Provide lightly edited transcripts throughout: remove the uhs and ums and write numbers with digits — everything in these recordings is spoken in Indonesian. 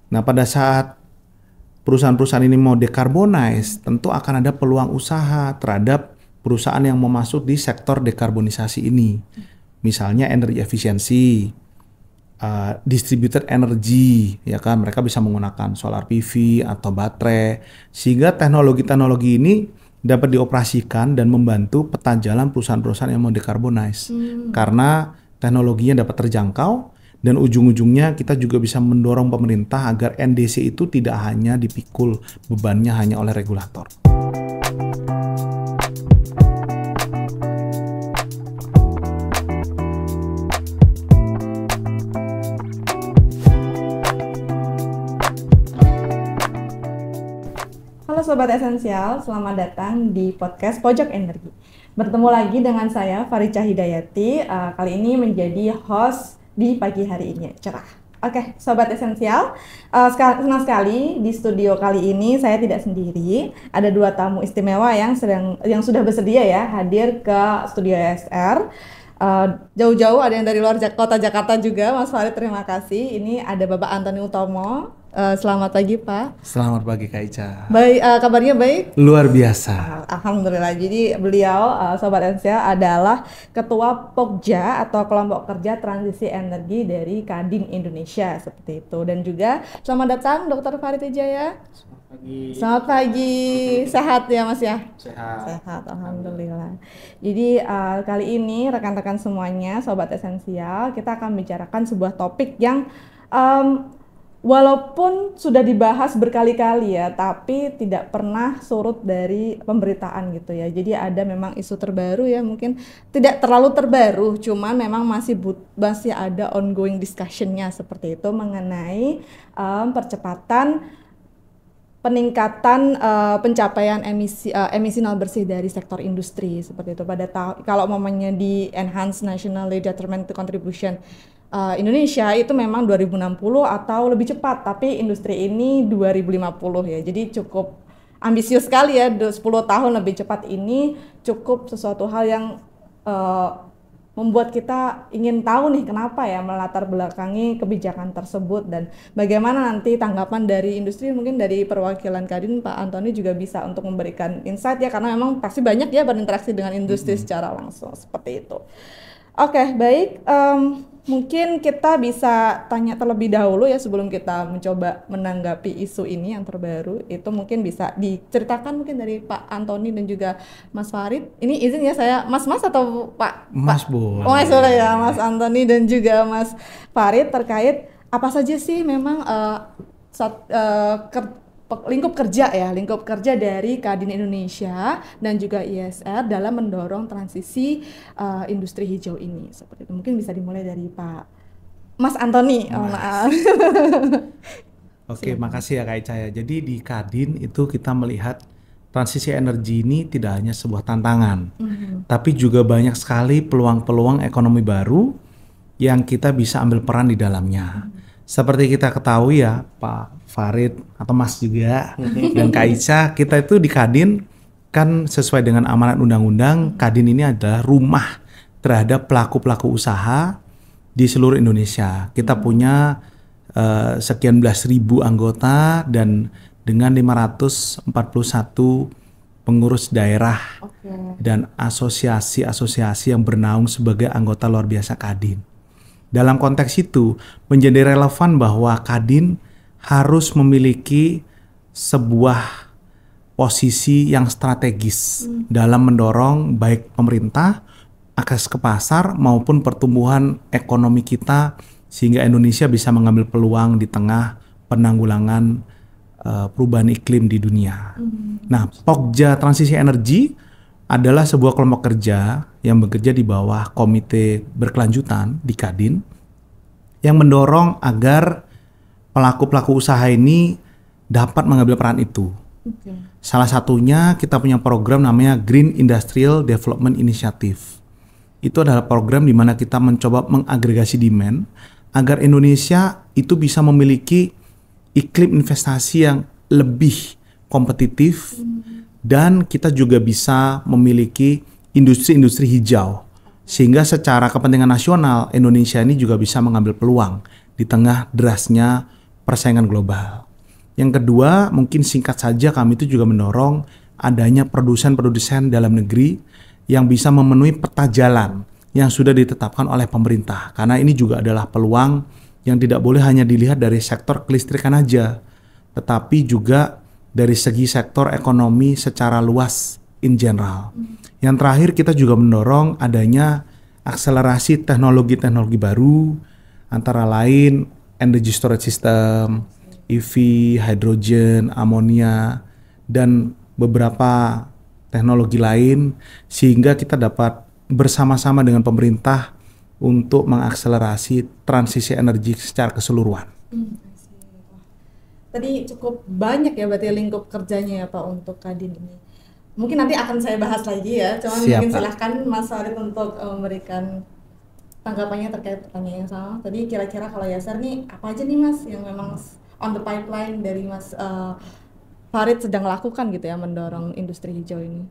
Nah, pada saat perusahaan-perusahaan ini mau decarbonize, tentu akan ada peluang usaha terhadap perusahaan yang mau masuk di sektor dekarbonisasi ini. Misalnya energi efisiensi, distributed energy, ya kan, mereka bisa menggunakan solar PV atau baterai, sehingga teknologi-teknologi ini dapat dioperasikan dan membantu peta jalan perusahaan-perusahaan yang mau decarbonize. Karena teknologinya dapat terjangkau dan ujung-ujungnya kita juga bisa mendorong pemerintah agar NDC itu tidak hanya dipikul bebannya hanya oleh regulator. Halo Sobat Esensial, selamat datang di podcast Pojok Energi. Bertemu lagi dengan saya, Farica Hidayati, kali ini menjadi host di pagi hari ini, cerah. Oke, Sobat Esensial, senang sekali di studio kali ini saya tidak sendiri. Ada dua tamu istimewa yang sudah bersedia ya hadir ke studio ESR. Jauh-jauh ada yang dari luar kota Jakarta juga, Mas Farid, terima kasih. Ini ada Bapak Antoni Utomo. Selamat pagi Pak. Selamat pagi Kak Ica. Baik, kabarnya baik? Luar biasa. Alhamdulillah. Jadi beliau Sobat Esensial adalah Ketua Pokja atau Kelompok Kerja Transisi Energi dari Kadin Indonesia seperti itu. Dan juga selamat datang Dr. Farid Wijaya. Selamat pagi. Selamat pagi. Sehat ya Mas ya? Sehat. Sehat, alhamdulillah. Jadi kali ini rekan-rekan semuanya Sobat Esensial, kita akan bicarakan sebuah topik yang walaupun sudah dibahas berkali-kali ya, tapi tidak pernah surut dari pemberitaan gitu ya. Jadi ada memang isu terbaru ya, mungkin tidak terlalu terbaru, cuman memang masih ada ongoing discussion-nya seperti itu mengenai percepatan peningkatan pencapaian emisi nol bersih dari sektor industri seperti itu. Kalau momennya di Enhanced Nationally Determined Contribution Indonesia itu memang 2060 atau lebih cepat, tapi industri ini 2050 ya. Jadi cukup ambisius sekali ya, 10 tahun lebih cepat ini cukup sesuatu hal yang membuat kita ingin tahu nih kenapa ya melatar belakangi kebijakan tersebut dan bagaimana nanti tanggapan dari industri. Mungkin dari perwakilan Kadin Pak Antoni juga bisa untuk memberikan insight ya, karena memang pasti banyak ya berinteraksi dengan industri secara langsung seperti itu. Oke, baik. Mungkin kita bisa tanya terlebih dahulu ya sebelum kita mencoba menanggapi isu ini yang terbaru. Itu mungkin bisa diceritakan mungkin dari Pak Antoni dan juga Mas Farid. Ini izin ya saya Mas atau Pak? Mas boleh. Oh, boleh ya Mas Antoni dan juga Mas Farid terkait apa saja sih memang lingkup kerja dari Kadin Indonesia dan juga ISR dalam mendorong transisi industri hijau ini seperti itu. Mungkin bisa dimulai dari Pak Mas Antoni. Oke, makasih ya Kak Ica ya. Jadi di Kadin itu kita melihat transisi energi ini tidak hanya sebuah tantangan, tapi juga banyak sekali peluang-peluang ekonomi baru yang kita bisa ambil peran di dalamnya. Seperti kita ketahui ya Pak Farid atau Mas juga dan Kak Ica, kita itu di Kadin kan sesuai dengan amanat undang-undang, Kadin ini adalah rumah terhadap pelaku-pelaku usaha di seluruh Indonesia. Kita punya sekian belas ribu anggota dan dengan 541 pengurus daerah dan asosiasi-asosiasi yang bernaung sebagai anggota luar biasa Kadin. Dalam konteks itu menjadi relevan bahwa Kadin harus memiliki sebuah posisi yang strategis dalam mendorong baik pemerintah, akses ke pasar maupun pertumbuhan ekonomi kita sehingga Indonesia bisa mengambil peluang di tengah penanggulangan perubahan iklim di dunia. Nah, Pokja Transisi Energi adalah sebuah kelompok kerja yang bekerja di bawah komite berkelanjutan di Kadin yang mendorong agar pelaku-pelaku usaha ini dapat mengambil peran itu. Salah satunya kita punya program namanya Green Industrial Development Initiative. Itu adalah program di mana kita mencoba mengagregasi demand agar Indonesia itu bisa memiliki iklim investasi yang lebih kompetitif dan kita juga bisa memiliki industri-industri hijau sehingga secara kepentingan nasional Indonesia ini juga bisa mengambil peluang di tengah derasnya persaingan global. Yang kedua, mungkin singkat saja kami itu juga mendorong adanya produsen-produsen dalam negeri yang bisa memenuhi peta jalan yang sudah ditetapkan oleh pemerintah. Karena ini juga adalah peluang yang tidak boleh hanya dilihat dari sektor kelistrikan aja, tetapi juga dari segi sektor ekonomi secara luas in general. Yang terakhir, kita juga mendorong adanya akselerasi teknologi-teknologi baru, antara lain energy storage system, EV, hydrogen, amonia, dan beberapa teknologi lain, sehingga kita dapat bersama-sama dengan pemerintah untuk mengakselerasi transisi energi secara keseluruhan. Tadi cukup banyak ya berarti lingkup kerjanya ya Pak untuk Kadin ini. Mungkin nanti akan saya bahas lagi ya, cuman Siap, mungkin Pak. silahkan Mas Farid untuk memberikan tanggapannya terkait pertanyaan yang sama. Tadi kira-kira kalau Yasser nih apa aja nih Mas yang memang on the pipeline dari Mas Farid sedang lakukan gitu ya mendorong industri hijau ini?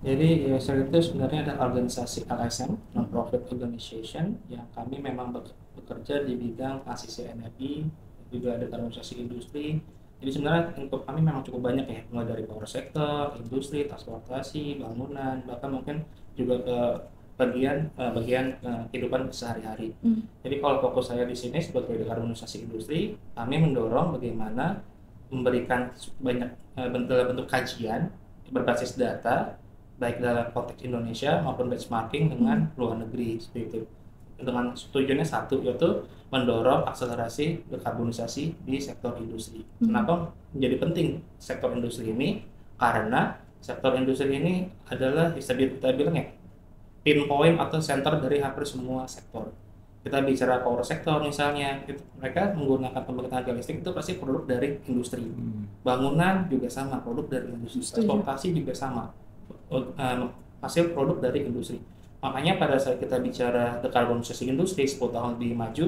Jadi Yasser itu sebenarnya ada organisasi LSM, non-profit organization, yang kami memang bekerja di bidang transisi energi, juga ada organisasi industri. Jadi sebenarnya lingkup kami memang cukup banyak ya, mulai dari power sector, industri, transportasi, bangunan, bahkan mungkin juga ke bagian kehidupan sehari-hari. Jadi kalau fokus saya di sini sebagai dekarbonisasi industri, kami mendorong bagaimana memberikan banyak bentuk kajian berbasis data, baik dalam konteks Indonesia maupun benchmarking dengan luar negeri seperti itu. Dengan tujuannya satu, yaitu mendorong akselerasi dekarbonisasi di sektor industri. Kenapa menjadi penting sektor industri ini? Karena sektor industri ini adalah bisa kita bilang ya pinpoint atau center dari hampir semua sektor. Kita bicara power sector misalnya, mereka menggunakan pembangkit tenaga listrik itu pasti produk dari industri. Bangunan juga sama, produk dari industri. Transportasi juga sama, hasil produk dari industri. Makanya pada saat kita bicara dekarbonisasi industri 10 tahun lebih maju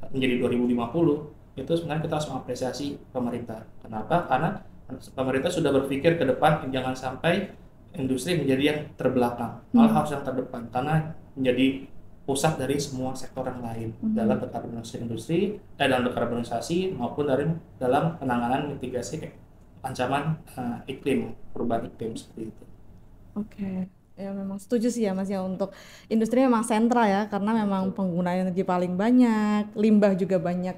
menjadi 2050, itu sebenarnya kita harus mengapresiasi pemerintah. Kenapa? Karena pemerintah sudah berpikir ke depan, jangan sampai industri menjadi yang terbelakang, malah harus yang terdepan, karena menjadi pusat dari semua sektor yang lain dalam dekarbonisasi industri, dalam dekarbonisasi maupun dalam penanganan mitigasi ancaman iklim, perubahan iklim seperti itu. Oke. Ya memang setuju sih ya Mas ya, untuk industri memang sentral ya, karena memang penggunaan energi paling banyak, limbah juga banyak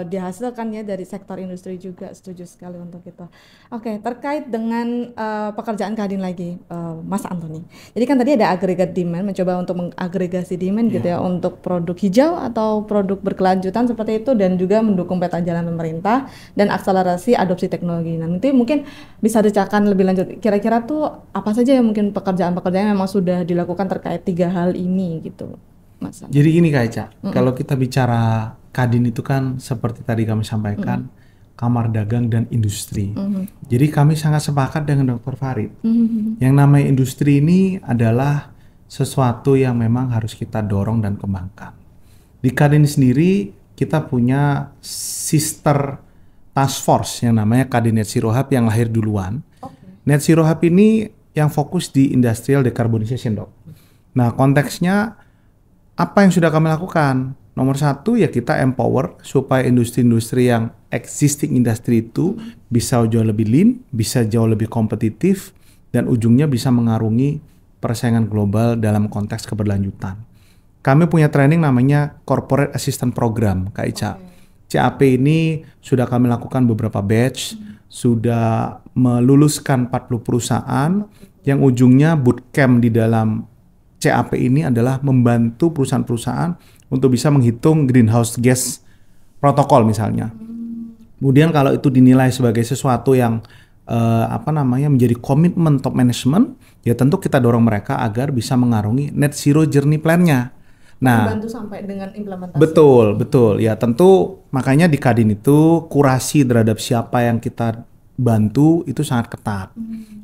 dihasilkan ya dari sektor industri juga. Setuju sekali untuk itu. Oke, terkait dengan pekerjaan Kadin lagi, Mas Antoni. Jadi kan tadi ada agregat demand, mencoba untuk mengagregasi demand gitu ya untuk produk hijau atau produk berkelanjutan seperti itu, dan juga mendukung peta jalan pemerintah dan akselerasi adopsi teknologi. Nah, nanti mungkin bisa diceritakan lebih lanjut. Kira-kira tuh apa saja yang mungkin pekerjaan-pekerjaan yang memang sudah dilakukan terkait 3 hal ini gitu, Mas Antoni. Jadi gini Kak Eca, kalau kita bicara Kadin itu kan seperti tadi kami sampaikan, Kamar Dagang dan Industri. Jadi kami sangat sepakat dengan Dr. Farid. Yang namanya industri ini adalah sesuatu yang memang harus kita dorong dan kembangkan. Di Kadin sendiri kita punya sister task force yang namanya Kadin Net Zero Hub yang lahir duluan. Net Zero Hub ini yang fokus di industrial decarbonization, Dok. Nah, konteksnya apa yang sudah kami lakukan? Nomor satu ya kita empower supaya industri-industri yang existing industri itu bisa jauh lebih lean, bisa jauh lebih kompetitif, dan ujungnya bisa mengarungi persaingan global dalam konteks keberlanjutan. Kami punya training namanya Corporate Assistant Program, Kak Ica. CAP ini sudah kami lakukan beberapa batch, sudah meluluskan 40 perusahaan, yang ujungnya bootcamp di dalam CAP ini adalah membantu perusahaan-perusahaan untuk bisa menghitung greenhouse gas protokol misalnya. Kemudian kalau itu dinilai sebagai sesuatu yang menjadi komitmen top management, ya tentu kita dorong mereka agar bisa mengarungi net zero journey plan-nya. Nah, membantu sampai dengan implementasi. Betul. Ya tentu makanya di Kadin itu kurasi terhadap siapa yang kita bantu itu sangat ketat.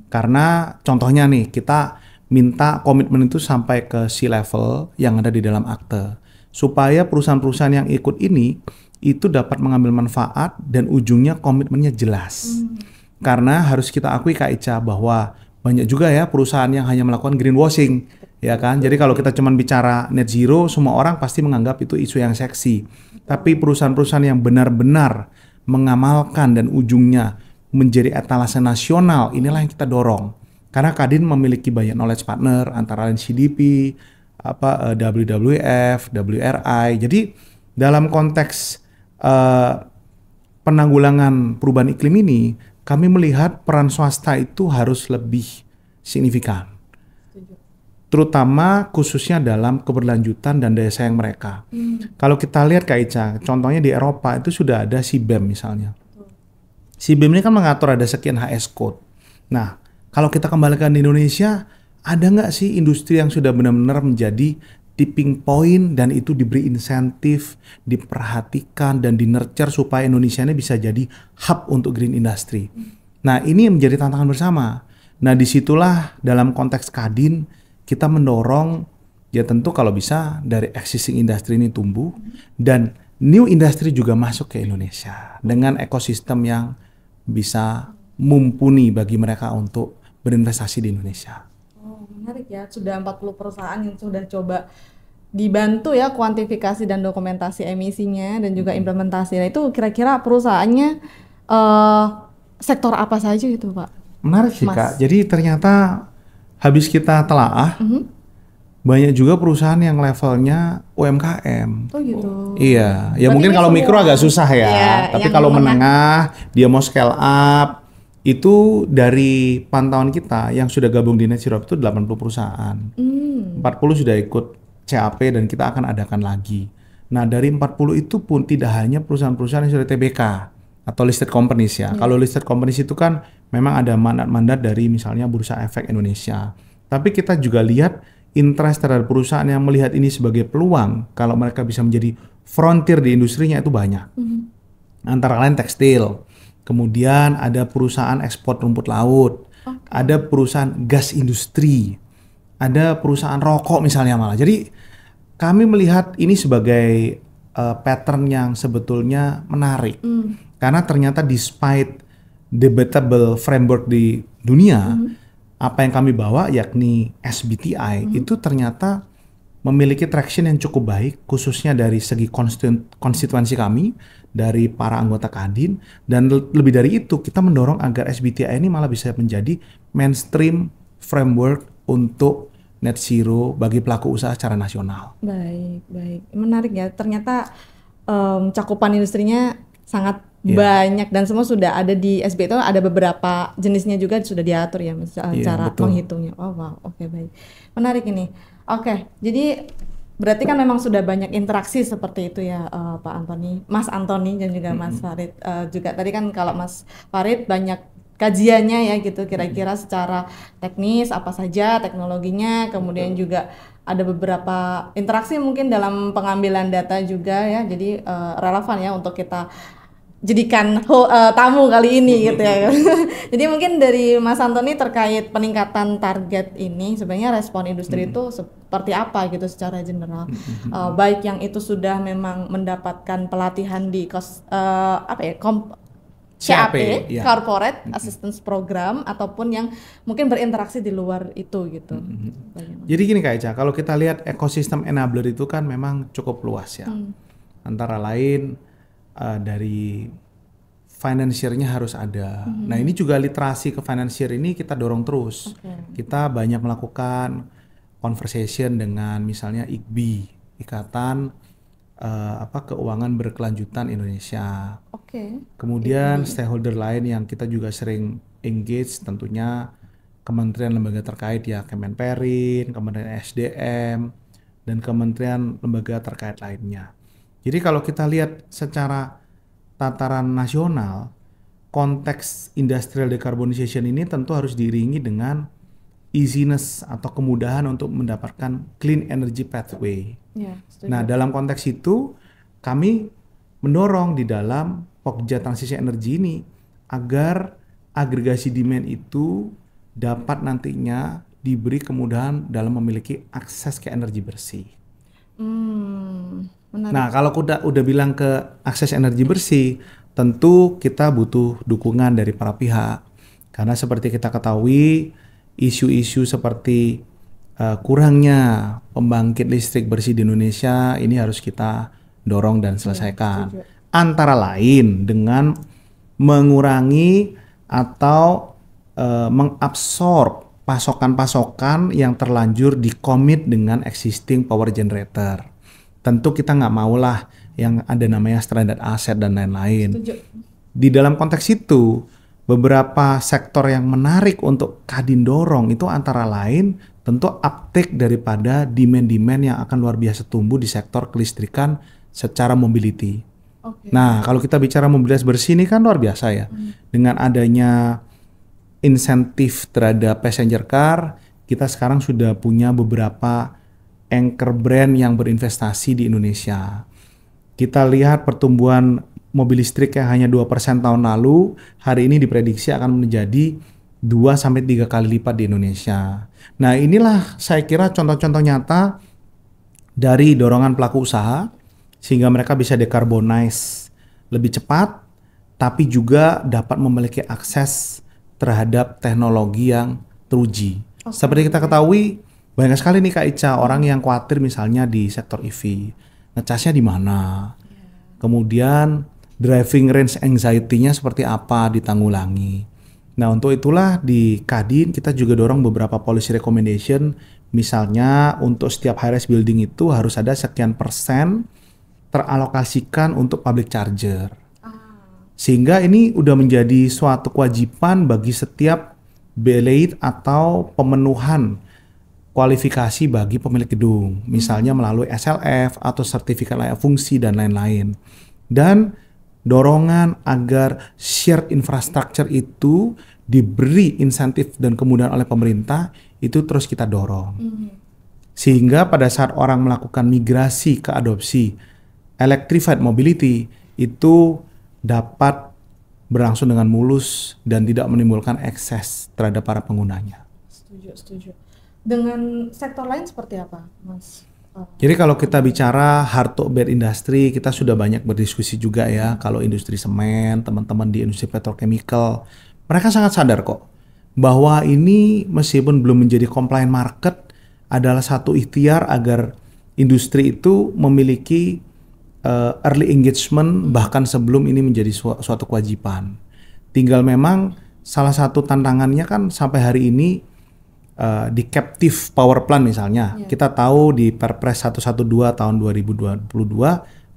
Karena contohnya nih, kita minta komitmen itu sampai ke C-level yang ada di dalam akte, supaya perusahaan-perusahaan yang ikut ini itu dapat mengambil manfaat dan ujungnya komitmennya jelas. Karena harus kita akui Kak Ica bahwa banyak juga ya perusahaan yang hanya melakukan greenwashing, ya kan? Jadi kalau kita cuma bicara net zero, semua orang pasti menganggap itu isu yang seksi. Tapi perusahaan-perusahaan yang benar-benar mengamalkan dan ujungnya menjadi etalase nasional, inilah yang kita dorong. Karena Kadin memiliki banyak knowledge partner antara lain CDP, WWF, WRI. Jadi dalam konteks penanggulangan perubahan iklim ini, kami melihat peran swasta itu harus lebih signifikan. Terutama khususnya dalam keberlanjutan dan daya saing mereka. Kalau kita lihat Kak Ica, contohnya di Eropa itu sudah ada CBAM misalnya. CBAM ini kan mengatur ada sekian HS code. Nah, kalau kita kembalikan di Indonesia, ada nggak sih industri yang sudah benar-benar menjadi tipping point dan itu diberi insentif, diperhatikan dan di-nurture supaya Indonesia ini bisa jadi hub untuk green industry. Nah, ini yang menjadi tantangan bersama. Nah, disitulah dalam konteks Kadin kita mendorong ya tentu kalau bisa dari existing industri ini tumbuh dan new industry juga masuk ke Indonesia dengan ekosistem yang bisa mumpuni bagi mereka untuk berinvestasi di Indonesia. Oh, menarik ya. Sudah 40 perusahaan yang sudah coba dibantu ya kuantifikasi dan dokumentasi emisinya dan juga implementasi. Nah, itu kira-kira perusahaannya sektor apa saja itu, Pak? Menarik sih, Mas. Kak. Jadi ternyata habis kita telaah, banyak juga perusahaan yang levelnya UMKM. Oh gitu. Iya, ya Berarti mungkin ini kalau mikro semua. agak susah ya. Iya, Tapi yang kalau menengah, dia mau scale up, itu dari pantauan kita yang sudah gabung di Net Zero itu 80 perusahaan. 40 sudah ikut CAP dan kita akan adakan lagi. Nah, dari 40 itu pun tidak hanya perusahaan-perusahaan yang sudah TBK atau listed companies ya. Kalau listed companies itu kan memang ada mandat-mandat dari misalnya Bursa Efek Indonesia. Tapi kita juga lihat interest terhadap perusahaan yang melihat ini sebagai peluang kalau mereka bisa menjadi frontier di industrinya itu banyak. Antara lain tekstil, kemudian ada perusahaan ekspor rumput laut, ada perusahaan gas industri, ada perusahaan rokok misalnya malah. Jadi kami melihat ini sebagai pattern yang sebetulnya menarik. Karena ternyata despite debatable framework di dunia, apa yang kami bawa yakni SBTI itu ternyata memiliki traction yang cukup baik, khususnya dari segi konstituensi kami, dari para anggota Kadin, dan lebih dari itu kita mendorong agar SBTI ini malah bisa menjadi mainstream framework untuk net zero bagi pelaku usaha secara nasional. Baik, baik. Menarik ya. Ternyata cakupan industrinya sangat banyak dan semua sudah ada di SB itu, ada beberapa jenisnya juga sudah diatur ya Mas, cara betul. menghitungnya. Oh wow, oke, baik. Menarik ini. Oke, jadi berarti kan memang sudah banyak interaksi seperti itu ya Pak Antoni, Mas Antoni dan juga Mas Farid. Juga tadi kan kalau Mas Farid banyak kajiannya ya gitu, kira-kira secara teknis apa saja teknologinya, kemudian juga ada beberapa interaksi mungkin dalam pengambilan data juga ya, jadi relevan ya untuk kita jadikan tamu kali ini gitu ya. Jadi mungkin dari Mas Antoni terkait peningkatan target ini, sebenarnya respon industri itu seperti apa gitu secara general, baik yang itu sudah memang mendapatkan pelatihan di CAP, ya. Corporate Assistance Program, ataupun yang mungkin berinteraksi di luar itu gitu. Jadi gini Kak Eca, kalau kita lihat ekosistem enabler itu kan memang cukup luas ya. Antara lain dari financier-nya harus ada. Nah ini juga literasi ke financier ini kita dorong terus. Kita banyak melakukan conversation dengan misalnya IKBI, Ikatan Keuangan Berkelanjutan Indonesia. Kemudian stakeholder lain yang kita juga sering engage tentunya kementerian lembaga terkait ya, Kemenperin, Kementerian SDM, dan kementerian lembaga terkait lainnya. Jadi kalau kita lihat secara tataran nasional, konteks industrial decarbonization ini tentu harus diiringi dengan easiness atau kemudahan untuk mendapatkan clean energy pathway. Nah, dalam konteks itu kami mendorong di dalam Pokja transisi energi ini agar agregasi demand itu dapat nantinya diberi kemudahan dalam memiliki akses ke energi bersih. Nah, kalau udah bilang ke akses energi bersih, tentu kita butuh dukungan dari para pihak. Karena seperti kita ketahui, isu-isu seperti kurangnya pembangkit listrik bersih di Indonesia ini harus kita dorong dan selesaikan. antara lain dengan mengurangi atau mengabsorb pasokan-pasokan yang terlanjur dikomit dengan existing power generator. Tentu kita nggak maulah yang ada namanya stranded asset dan lain-lain. Setuju. Di dalam konteks itu, beberapa sektor yang menarik untuk Kadin dorong itu antara lain tentu uptake daripada demand-demand yang akan luar biasa tumbuh di sektor kelistrikan secara mobility. Oke. Nah, kalau kita bicara mobilitas bersih ini kan luar biasa ya. Dengan adanya insentif terhadap passenger car, kita sekarang sudah punya beberapa anchor brand yang berinvestasi di Indonesia. Kita lihat pertumbuhan mobil listrik yang hanya 2% tahun lalu, hari ini diprediksi akan menjadi 2-3 kali lipat di Indonesia. Nah, inilah saya kira contoh-contoh nyata dari dorongan pelaku usaha sehingga mereka bisa decarbonize lebih cepat, tapi juga dapat memiliki akses terhadap teknologi yang teruji. Seperti kita ketahui, banyak sekali nih Kak Ica, orang yang khawatir misalnya di sektor EV, ngecasnya di mana, kemudian driving range anxiety-nya seperti apa ditanggulangi. Nah, untuk itulah di Kadin kita juga dorong beberapa policy recommendation, misalnya untuk setiap high-rise building itu harus ada sekian persen teralokasikan untuk public charger. Sehingga ini udah menjadi suatu kewajiban bagi setiap belate atau pemenuhan kualifikasi bagi pemilik gedung, misalnya melalui SLF atau sertifikat layak fungsi dan lain-lain. Dan dorongan agar shared infrastructure itu diberi insentif dan kemudahan oleh pemerintah itu terus kita dorong. Sehingga pada saat orang melakukan migrasi ke adopsi electrified mobility itu dapat berlangsung dengan mulus dan tidak menimbulkan ekses terhadap para penggunanya. Setuju. Dengan sektor lain seperti apa, Mas? Jadi kalau kita bicara hard to abate industry, kita sudah banyak berdiskusi juga ya. Kalau industri semen, teman-teman di industri petrochemical, mereka sangat sadar kok bahwa ini meskipun belum menjadi compliant market adalah satu ikhtiar agar industri itu memiliki early engagement bahkan sebelum ini menjadi suatu kewajiban. Tinggal memang salah satu tantangannya kan sampai hari ini di captive power plant misalnya, kita tahu di Perpres 112 tahun 2022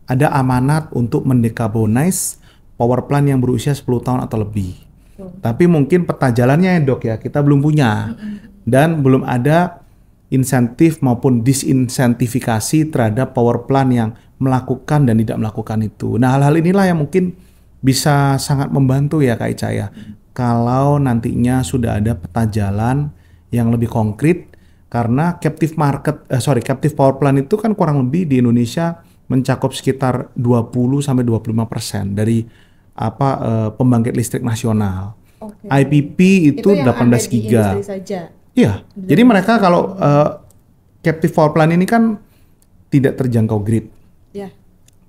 ada amanat untuk mendecarbonize power plant yang berusia 10 tahun atau lebih. Tapi mungkin peta jalannya ya Dok ya, kita belum punya. Dan belum ada insentif maupun disinsentifikasi terhadap power plant yang melakukan dan tidak melakukan itu. Nah, hal-hal inilah yang mungkin bisa sangat membantu ya Kak Ica ya. Kalau nantinya sudah ada peta jalan yang lebih konkret, karena captive power plant itu kan kurang lebih di Indonesia mencakup sekitar 20-25% dari pembangkit listrik nasional. IPP itu 18 giga. Iya. Jadi mereka kalau captive power plant ini kan tidak terjangkau grid.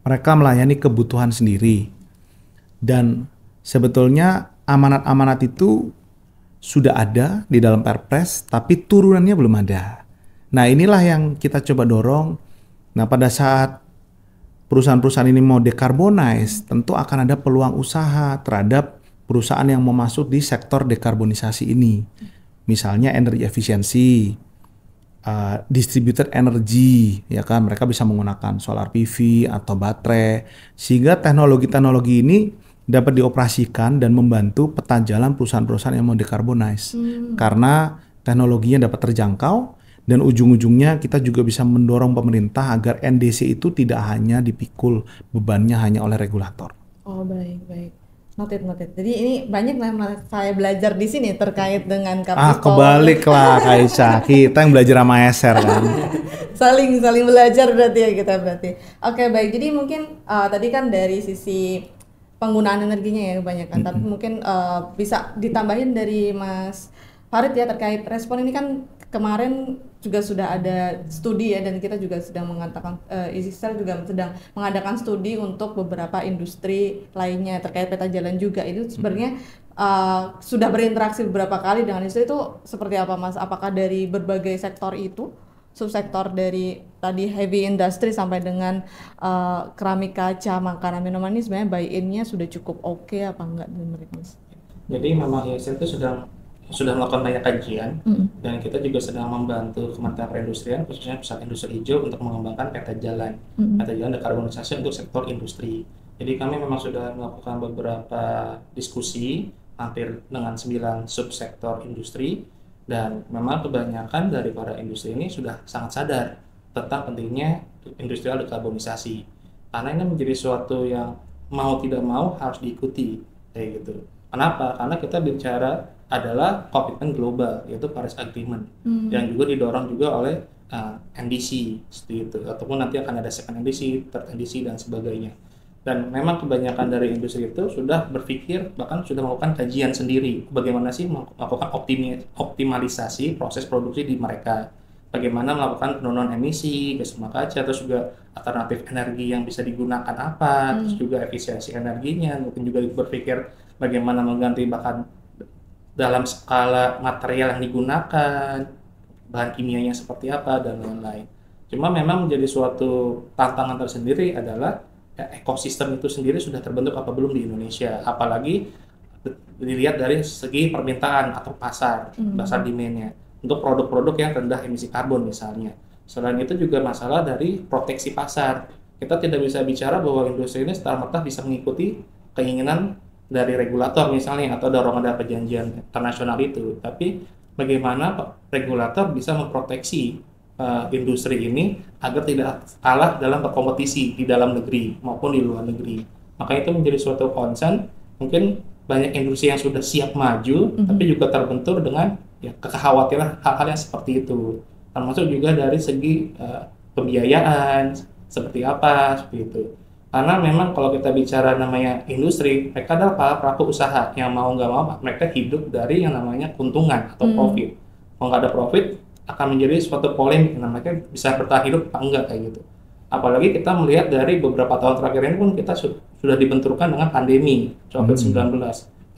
Mereka melayani kebutuhan sendiri. Dan sebetulnya amanat-amanat itu sudah ada di dalam Perpres, tapi turunannya belum ada. Nah, inilah yang kita coba dorong. Nah, pada saat perusahaan-perusahaan ini mau decarbonize, tentu akan ada peluang usaha terhadap perusahaan yang mau masuk di sektor dekarbonisasi ini. Misalnya energi efisiensi, distributed energy, ya kan, mereka bisa menggunakan solar PV atau baterai, sehingga teknologi-teknologi ini dapat dioperasikan dan membantu peta jalan perusahaan-perusahaan yang mau decarbonize. Karena teknologinya dapat terjangkau dan ujung-ujungnya kita juga bisa mendorong pemerintah agar NDC itu tidak hanya dipikul bebannya hanya oleh regulator. Oh, baik. Noted. Jadi ini banyak yang saya belajar di sini terkait dengan captive power. Kebalik lah Kak Ica, kita yang belajar sama Eser kan. saling belajar berarti ya kita berarti. Oke, baik. Jadi mungkin tadi kan dari sisi penggunaan energinya ya kebanyakan, tapi mungkin bisa ditambahin dari Mas Farid ya terkait respon ini kan kemarin juga sudah ada studi ya, dan kita juga sedang mengatakan EasyCell juga sedang mengadakan studi untuk beberapa industri lainnya terkait peta jalan juga. Itu sebenarnya sudah berinteraksi beberapa kali dengan industri itu seperti apa Mas? Apakah dari berbagai sektor itu subsektor dari tadi heavy industry sampai dengan keramik kaca, makanan minuman ini sebenarnya buy-in-nya sudah cukup oke apa enggak dari mereka? Jadi memang ISL itu sudah melakukan banyak kajian dan kita juga sedang membantu Kementerian Perindustrian khususnya Pusat Industri Hijau untuk mengembangkan peta jalan dekarbonisasi untuk sektor industri. Jadi kami memang sudah melakukan beberapa diskusi hampir dengan 9 subsektor industri dan memang kebanyakan dari para industri ini sudah sangat sadar tentang pentingnya industrial dekarbonisasi karena ini menjadi suatu yang mau tidak mau harus diikuti kayak gitu. Kenapa? Karena kita bicara adalah komitmen global yaitu Paris Agreement yang juga didorong juga oleh NDC seperti itu ataupun nanti akan ada second NDC, third NDC dan sebagainya. Dan memang kebanyakan dari industri itu sudah berpikir bahkan sudah melakukan kajian sendiri bagaimana sih melakukan optimalisasi proses produksi di mereka, bagaimana melakukan penurunan emisi gas rumah kaca, terus juga alternatif energi yang bisa digunakan apa, terus juga efisiensi energinya, mungkin juga berpikir bagaimana mengganti bahkan dalam skala material yang digunakan, bahan kimianya seperti apa dan lain-lain. Cuma memang menjadi suatu tantangan tersendiri adalah ekosistem itu sendiri sudah terbentuk apa belum di Indonesia, apalagi dilihat dari segi permintaan atau pasar demand-nya untuk produk-produk yang rendah emisi karbon misalnya. Selain itu juga masalah dari proteksi pasar. Kita tidak bisa bicara bahwa industri ini secara bisa mengikuti keinginan dari regulator misalnya atau dorongan dari perjanjian internasional itu, tapi bagaimana regulator bisa memproteksi industri ini agar tidak kalah dalam berkompetisi di dalam negeri maupun di luar negeri. Maka itu menjadi suatu concern. Mungkin banyak industri yang sudah siap maju, tapi juga terbentur dengan kekhawatiran hal-hal yang seperti itu. Termasuk juga dari segi pembiayaan seperti apa, seperti itu. Karena memang kalau kita bicara namanya industri, mereka adalah para pelaku usaha yang mau nggak mau mereka hidup dari yang namanya keuntungan atau profit. Kalau nggak ada profit, akan menjadi suatu polemik, namanya bisa bertahan hidup apa enggak kayak gitu. Apalagi kita melihat dari beberapa tahun terakhir ini pun kita sudah dibenturkan dengan pandemi COVID-19.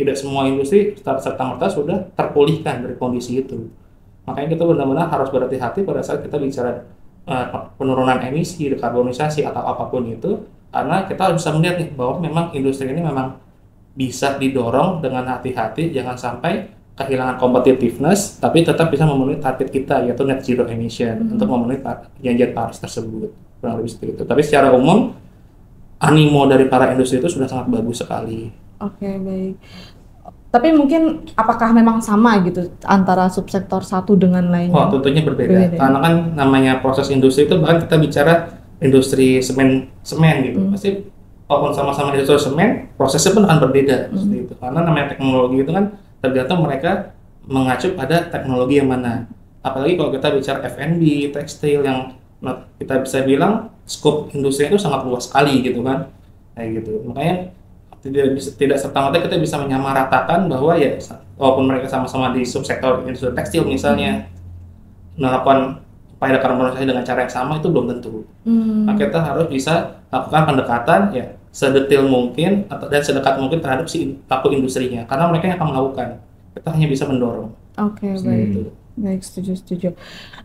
Tidak semua industri serta-merta sudah terpulihkan dari kondisi itu. Makanya kita benar-benar harus berhati-hati pada saat kita bicara penurunan emisi, dekarbonisasi atau apapun itu, karena kita harus bisa melihat nih bahwa memang industri ini memang bisa didorong dengan hati-hati, jangan sampai kehilangan competitiveness, tapi tetap bisa memenuhi target kita yaitu net zero emission untuk memenuhi perjanjian Paris tersebut, kurang lebih seperti itu. Tapi secara umum animo dari para industri itu sudah sangat bagus sekali. Oke, baik. Tapi mungkin apakah memang sama gitu antara subsektor satu dengan lainnya? Oh, tentunya berbeda. Karena kan namanya proses industri itu bahkan kita bicara industri semen gitu. Pasti walaupun sama-sama industri semen, prosesnya pun akan berbeda seperti itu. Karena namanya teknologi itu kan tergantung mereka mengacu pada teknologi yang mana. Apalagi kalau kita bicara F&B, tekstil yang kita bisa bilang skop industri itu sangat luas sekali gitu kan. Kayak gitu. Makanya tidak serta-merta kita bisa menyamaratakan bahwa ya walaupun mereka sama-sama di subsektor industri tekstil misalnya melakukan upaya dekarbonisasi dengan cara yang sama itu belum tentu. Maka kita harus bisa lakukan pendekatan ya sedetail mungkin dan sedekat mungkin terhadap si pelaku industrinya karena mereka yang akan melakukan, kita hanya bisa mendorong. Oke, baik. Baik, setuju.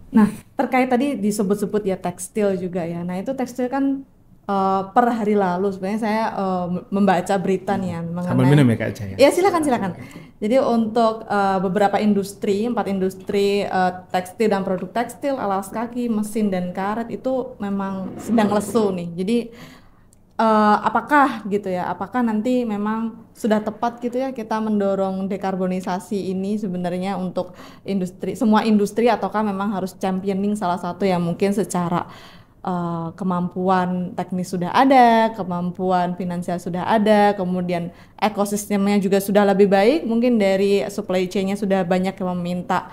Nah, terkait tadi disebut-sebut ya tekstil juga ya. Nah, itu tekstil kan per hari lalu sebenarnya saya membaca berita nih ya mengenai. Sambil minum ya Kak Eca ya? Ya silakan. Jadi untuk beberapa industri, 4 industri tekstil dan produk tekstil, alas kaki, mesin dan karet itu memang sedang lesu nih. Jadi apakah gitu ya, apakah nanti memang sudah tepat gitu ya kita mendorong dekarbonisasi ini sebenarnya untuk semua industri ataukah memang harus championing salah satu yang mungkin secara kemampuan teknis sudah ada, kemampuan finansial sudah ada, kemudian ekosistemnya juga sudah lebih baik, mungkin dari supply chain-nya sudah banyak yang meminta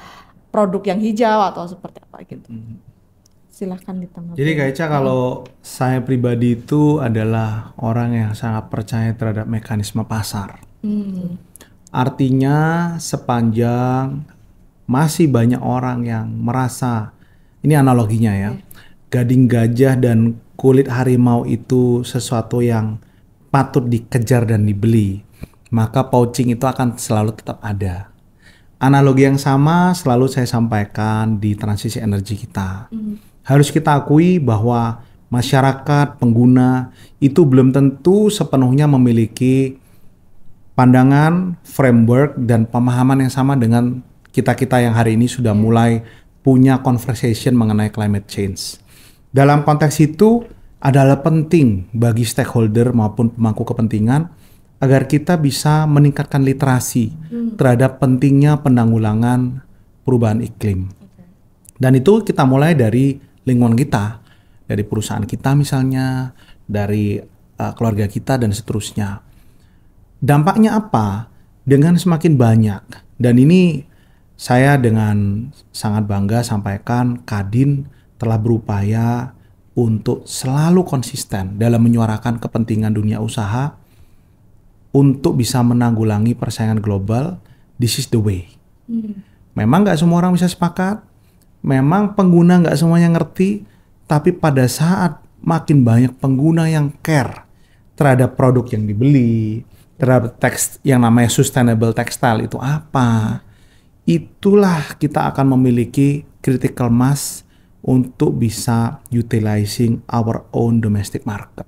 produk yang hijau atau seperti apa gitu. Silahkan ditanggapi. Jadi Kak Eca, kalau saya pribadi itu adalah orang yang sangat percaya terhadap mekanisme pasar. Artinya sepanjang masih banyak orang yang merasa, ini analoginya ya, gading gajah dan kulit harimau itu sesuatu yang patut dikejar dan dibeli, maka poaching itu akan selalu tetap ada. Analogi yang sama selalu saya sampaikan di transisi energi kita. Harus kita akui bahwa masyarakat, pengguna itu belum tentu sepenuhnya memiliki pandangan, framework, dan pemahaman yang sama dengan kita-kita yang hari ini sudah mulai punya conversation mengenai climate change. Dalam konteks itu adalah penting bagi stakeholder maupun pemangku kepentingan agar kita bisa meningkatkan literasi terhadap pentingnya penanggulangan perubahan iklim. Dan itu kita mulai dari lingkungan kita, dari perusahaan kita misalnya, dari keluarga kita dan seterusnya. Dampaknya apa? Dengan semakin banyak, dan ini saya dengan sangat bangga sampaikan Kadin telah berupaya untuk selalu konsisten dalam menyuarakan kepentingan dunia usaha untuk bisa menanggulangi persaingan global. This is the way. Memang nggak semua orang bisa sepakat, memang pengguna nggak semuanya ngerti, tapi pada saat makin banyak pengguna yang care terhadap produk yang dibeli, terhadap teks yang namanya sustainable textile itu apa, itulah kita akan memiliki critical mass untuk bisa utilizing our own domestic market.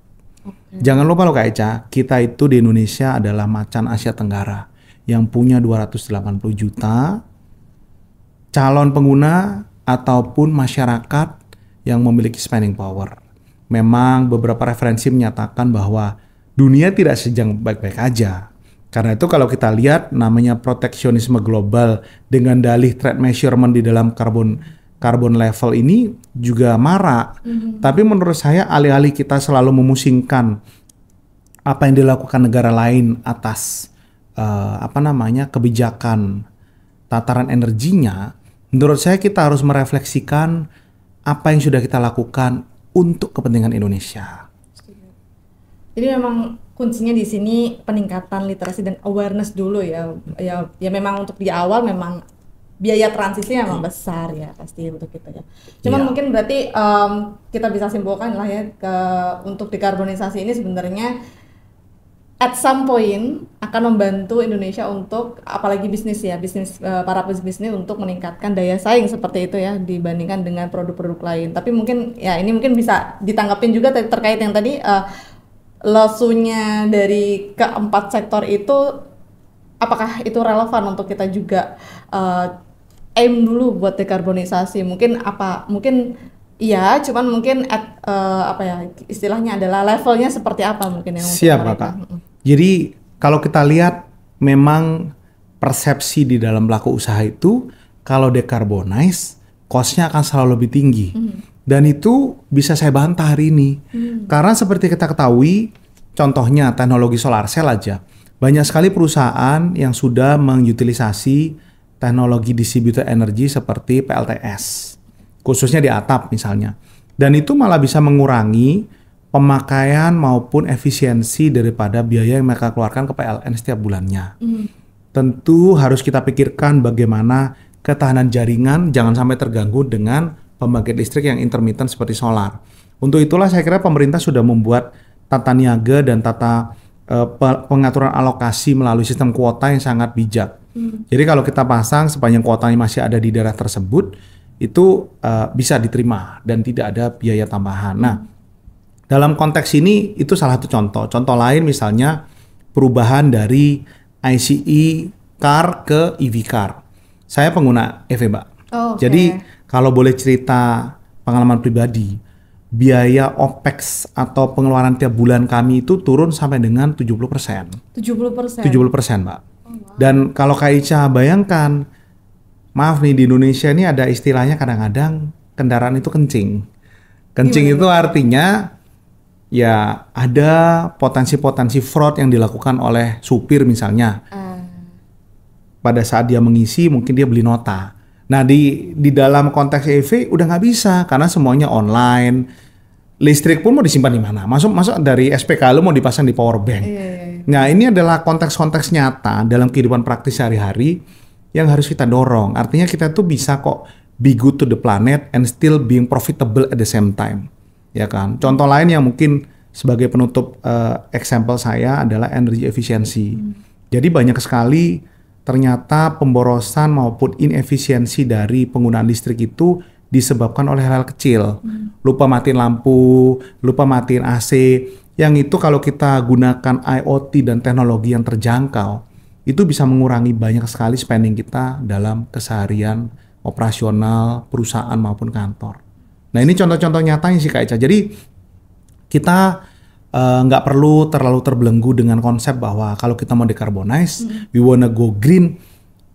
Jangan lupa loh Kak Eca, kita itu di Indonesia adalah macan Asia Tenggara yang punya 280 juta calon pengguna ataupun masyarakat yang memiliki spending power. Memang beberapa referensi menyatakan bahwa dunia tidak sedang baik-baik aja. Karena itu kalau kita lihat namanya proteksionisme global dengan dalih trade measurement di dalam carbon level ini juga marak. Tapi menurut saya alih-alih kita selalu memusingkan apa yang dilakukan negara lain atas kebijakan tataran energinya, menurut saya kita harus merefleksikan apa yang sudah kita lakukan untuk kepentingan Indonesia. Jadi memang kuncinya di sini peningkatan literasi dan awareness dulu ya. Ya memang untuk di awal memang biaya transisi memang besar ya pasti untuk kita ya. Cuman mungkin berarti kita bisa simpulkan lah ya untuk dekarbonisasi ini sebenarnya at some point akan membantu Indonesia untuk apalagi para bisnis untuk meningkatkan daya saing seperti itu ya dibandingkan dengan produk-produk lain. Tapi mungkin ya ini mungkin bisa ditanggapin juga terkait yang tadi lesunya dari keempat sektor itu, apakah itu relevan untuk kita juga aim dulu buat dekarbonisasi? Mungkin iya, cuman mungkin istilahnya adalah levelnya seperti apa mungkin yang siap Kak. Jadi kalau kita lihat memang persepsi di dalam pelaku usaha itu kalau decarbonize cost-nya akan selalu lebih tinggi. Dan itu bisa saya bantah hari ini. Karena seperti kita ketahui, contohnya teknologi solar cell aja. Banyak sekali perusahaan yang sudah mengutilisasi teknologi distributed energy seperti PLTS. Khususnya di atap misalnya. Dan itu malah bisa mengurangi pemakaian maupun efisiensi daripada biaya yang mereka keluarkan ke PLN setiap bulannya. Tentu harus kita pikirkan bagaimana ketahanan jaringan jangan sampai terganggu dengan pembangkit listrik yang intermittent seperti solar. Untuk itulah saya kira pemerintah sudah membuat tata niaga dan tata pengaturan alokasi melalui sistem kuota yang sangat bijak. Jadi kalau kita pasang sepanjang kuotanya masih ada di daerah tersebut, itu bisa diterima dan tidak ada biaya tambahan. Nah, dalam konteks ini itu salah satu contoh. Contoh lain misalnya perubahan dari ICE car ke EV car. Saya pengguna EV, Mbak. Jadi kalau boleh cerita pengalaman pribadi, biaya OPEX atau pengeluaran tiap bulan kami itu turun sampai dengan 70%. 70%, Mbak. Dan kalau Kak Ica bayangkan, maaf nih di Indonesia ini ada istilahnya kadang-kadang kendaraan itu kencing. Kencing itu artinya ya ada potensi-potensi fraud yang dilakukan oleh supir misalnya. Pada saat dia mengisi mungkin dia beli nota. Nah di dalam konteks EV udah nggak bisa karena semuanya online. Listrik pun mau disimpan di mana? Masuk dari SPK lu mau dipasang di power bank. Nah ini adalah konteks-konteks nyata dalam kehidupan praktis sehari-hari yang harus kita dorong. Artinya kita tuh bisa kok be good to the planet and still being profitable at the same time. Ya kan? Contoh lain yang mungkin sebagai penutup example saya adalah energy efficiency. Jadi banyak sekali ternyata pemborosan maupun inefisiensi dari penggunaan listrik itu disebabkan oleh hal-hal kecil. Lupa matiin lampu, lupa matiin AC, yang itu kalau kita gunakan IoT dan teknologi yang terjangkau, itu bisa mengurangi banyak sekali spending kita dalam keseharian operasional perusahaan maupun kantor. Nah ini contoh-contoh nyatanya sih Kak Eca. Jadi kita nggak perlu terlalu terbelenggu dengan konsep bahwa kalau kita mau decarbonize, we wanna go green,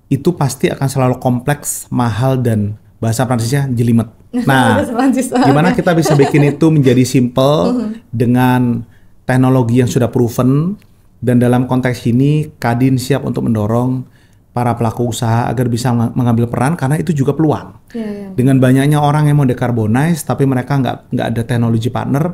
itu pasti akan selalu kompleks, mahal, dan bahasa Prancisnya jelimet. Nah, gimana kita bisa bikin itu menjadi simple dengan teknologi yang sudah proven, dan dalam konteks ini Kadin siap untuk mendorong para pelaku usaha agar bisa mengambil peran, karena itu juga peluang. Dengan banyaknya orang yang mau decarbonize tapi mereka nggak ada teknologi partner,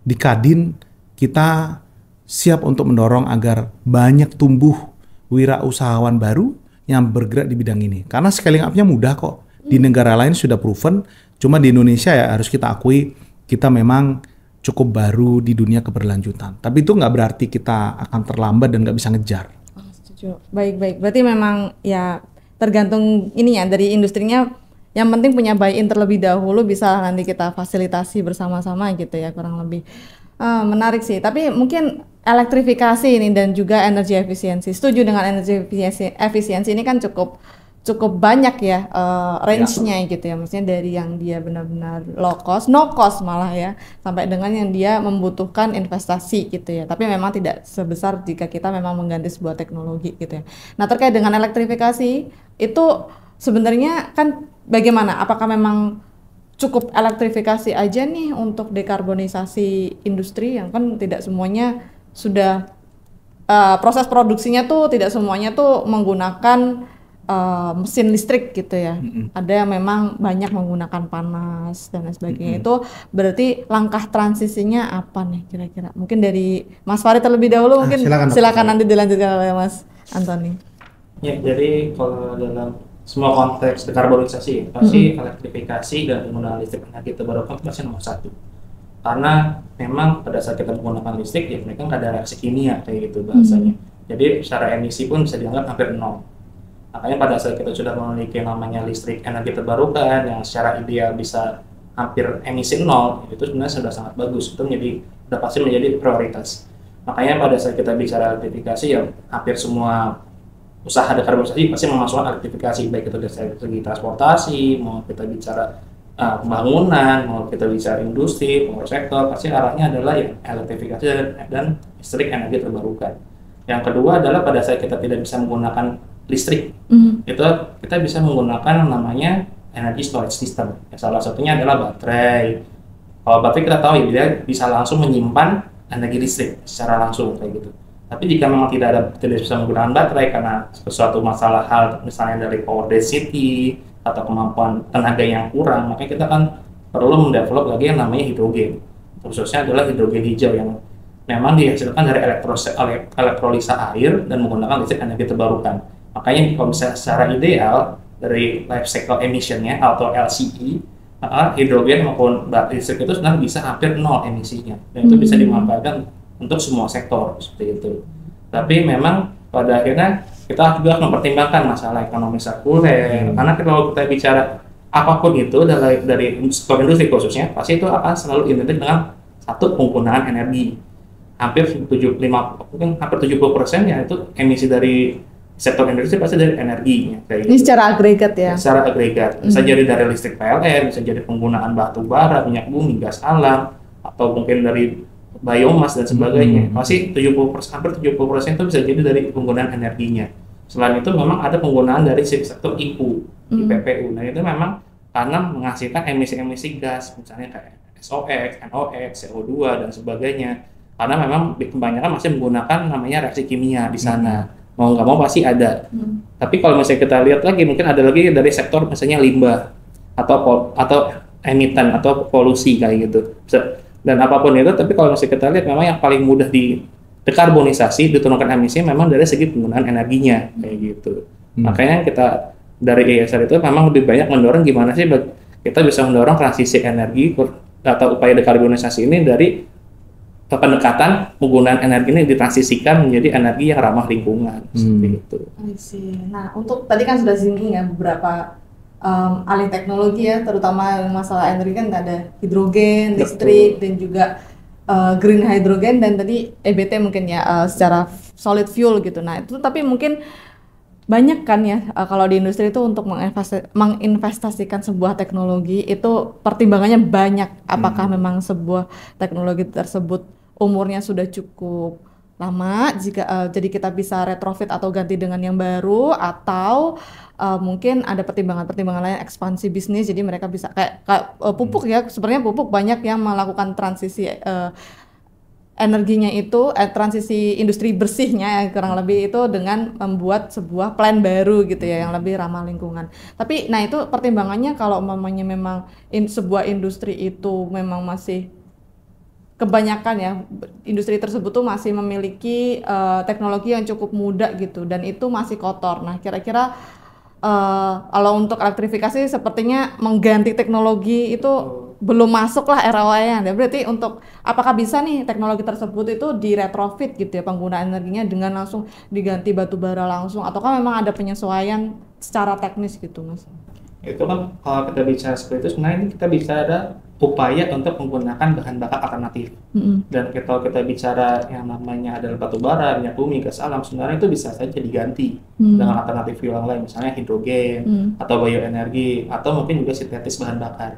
di Kadin kita siap untuk mendorong agar banyak tumbuh wirausahawan baru yang bergerak di bidang ini. Karena scaling up-nya mudah kok. Di negara lain sudah proven, cuma di Indonesia ya harus kita akui kita memang cukup baru di dunia keberlanjutan. Tapi itu nggak berarti kita akan terlambat dan nggak bisa ngejar. Oh, setuju. Baik. Berarti memang ya tergantung ini ya dari industrinya. Yang penting punya buy-in terlebih dahulu, bisa nanti kita fasilitasi bersama-sama gitu ya, kurang lebih. Menarik sih, tapi mungkin elektrifikasi ini dan juga energi efisiensi. Setuju dengan energi efisiensi ini kan cukup banyak ya range-nya gitu ya. Maksudnya dari yang dia benar-benar low cost, no cost malah ya, sampai dengan yang dia membutuhkan investasi gitu ya. Tapi memang tidak sebesar jika kita memang mengganti sebuah teknologi gitu ya. Nah, terkait dengan elektrifikasi itu sebenarnya kan bagaimana? Apakah memang cukup elektrifikasi aja nih untuk dekarbonisasi industri yang kan tidak semuanya sudah proses produksinya tuh tidak semuanya tuh menggunakan mesin listrik gitu ya. Ada yang memang banyak menggunakan panas dan lain sebagainya. Itu berarti langkah transisinya apa nih kira-kira? Mungkin dari Mas Farid terlebih dahulu, mungkin silakan nanti dilanjutkan oleh Mas Antoni. Ya, jadi kalau dalam semua konteks dekarbonisasi pasti elektrifikasi dan penggunaan listrik energi terbarukan pasti nomor satu, karena memang pada saat kita menggunakan listrik ya mereka nggak ada reaksi kimia kayak gitu bahasanya. Jadi secara emisi pun bisa dianggap hampir nol. Makanya pada saat kita sudah memiliki namanya listrik energi terbarukan yang secara ideal bisa hampir emisi nol, itu sebenarnya sudah sangat bagus, itu sudah pasti menjadi prioritas. Makanya pada saat kita bicara elektrifikasi ya hampir semua usaha dekarbonisasi pasti memasukkan elektrifikasi, baik itu dari segi transportasi, mau kita bicara pembangunan, mau kita bicara industri, power sektor, pasti arahnya adalah ya elektrifikasi dan listrik energi terbarukan. Yang kedua adalah pada saat kita tidak bisa menggunakan listrik, itu kita bisa menggunakan namanya energy storage system. Ya, salah satunya adalah baterai. Kalau baterai kita tahu ya dia bisa langsung menyimpan energi listrik secara langsung kayak gitu. Tapi jika memang tidak bisa menggunakan baterai karena sesuatu masalah hal misalnya dari power density atau kemampuan tenaga yang kurang, maka kita kan perlu mendevelop lagi yang namanya hidrogen. Khususnya adalah hidrogen hijau yang memang dihasilkan dari elektrolisa air dan menggunakan listrik energi terbarukan. Makanya kalau misalnya secara ideal dari life cycle emission-nya atau LCE, maka hidrogen maupun listrik itu sebenarnya bisa hampir nol emisinya, dan itu bisa dimanfaatkan untuk semua sektor seperti itu. Tapi memang pada akhirnya kita juga mempertimbangkan masalah ekonomi sirkuler, karena kalau kita bicara apapun itu dari sektor industri khususnya, pasti itu akan selalu identik dengan satu penggunaan energi. Hampir 70% ya itu emisi dari sektor industri pasti dari energinya. Kayak ini gitu. Secara agregat ya? Secara agregat. Bisa jadi dari listrik PLN, bisa jadi penggunaan batu bara, minyak bumi, gas alam, atau mungkin dari biomas dan sebagainya. Pasti 70%, hampir 70% itu bisa jadi dari penggunaan energinya. Selain itu memang ada penggunaan dari sektor IPU, IPPU. Nah itu memang karena menghasilkan emisi-emisi gas, misalnya kayak SOx, NOx, CO2 dan sebagainya. Karena memang kebanyakan masih menggunakan namanya reaksi kimia di sana. Mau nggak mau pasti ada. Tapi kalau misalnya kita lihat lagi, mungkin ada lagi dari sektor misalnya limbah atau emiten atau polusi kayak gitu. Dan apapun itu, tapi kalau misalnya kita lihat memang yang paling mudah di dekarbonisasi, diturunkan emisi memang dari segi penggunaan energinya kayak gitu. Makanya kita dari ESR itu memang lebih banyak mendorong gimana sih kita bisa mendorong transisi energi atau upaya dekarbonisasi ini dari pendekatan penggunaan energi ini ditransisikan menjadi energi yang ramah lingkungan seperti itu. I see. Nah, untuk tadi kan sudah singgung ya beberapa alih teknologi ya, terutama masalah energi kan ada hidrogen, listrik, dan juga green hydrogen, dan tadi EBT mungkin ya secara solid fuel gitu. Nah, itu tapi mungkin banyak kan ya kalau di industri itu untuk menginvestasikan sebuah teknologi itu pertimbangannya banyak. Apakah memang sebuah teknologi tersebut umurnya sudah cukup lama jadi kita bisa retrofit atau ganti dengan yang baru, atau mungkin ada pertimbangan-pertimbangan lain ekspansi bisnis, jadi mereka bisa kayak pupuk ya, sebenarnya pupuk banyak yang melakukan transisi energinya itu transisi industri bersihnya kurang lebih itu dengan membuat sebuah plan baru gitu ya yang lebih ramah lingkungan. Tapi nah itu pertimbangannya kalau umpamanya memang sebuah industri itu memang masih kebanyakan ya industri tersebut tuh masih memiliki teknologi yang cukup muda gitu dan itu masih kotor. Nah, kira-kira kalau untuk elektrifikasi sepertinya mengganti teknologi itu belum masuk lah ROI-nya. Berarti untuk apakah bisa nih teknologi tersebut itu di retrofit gitu ya penggunaan energinya dengan langsung diganti batu bara langsung, ataukah memang ada penyesuaian secara teknis gitu Mas? Itu kan kalau kita bicara seperti itu sebenarnya ini kita bicara upaya untuk menggunakan bahan bakar alternatif. Dan kalau kita bicara yang namanya adalah batu bara, minyak bumi, gas alam, sebenarnya itu bisa saja diganti dengan alternatif fuel yang lain, misalnya hidrogen atau bioenergi atau mungkin juga sintetis bahan bakar.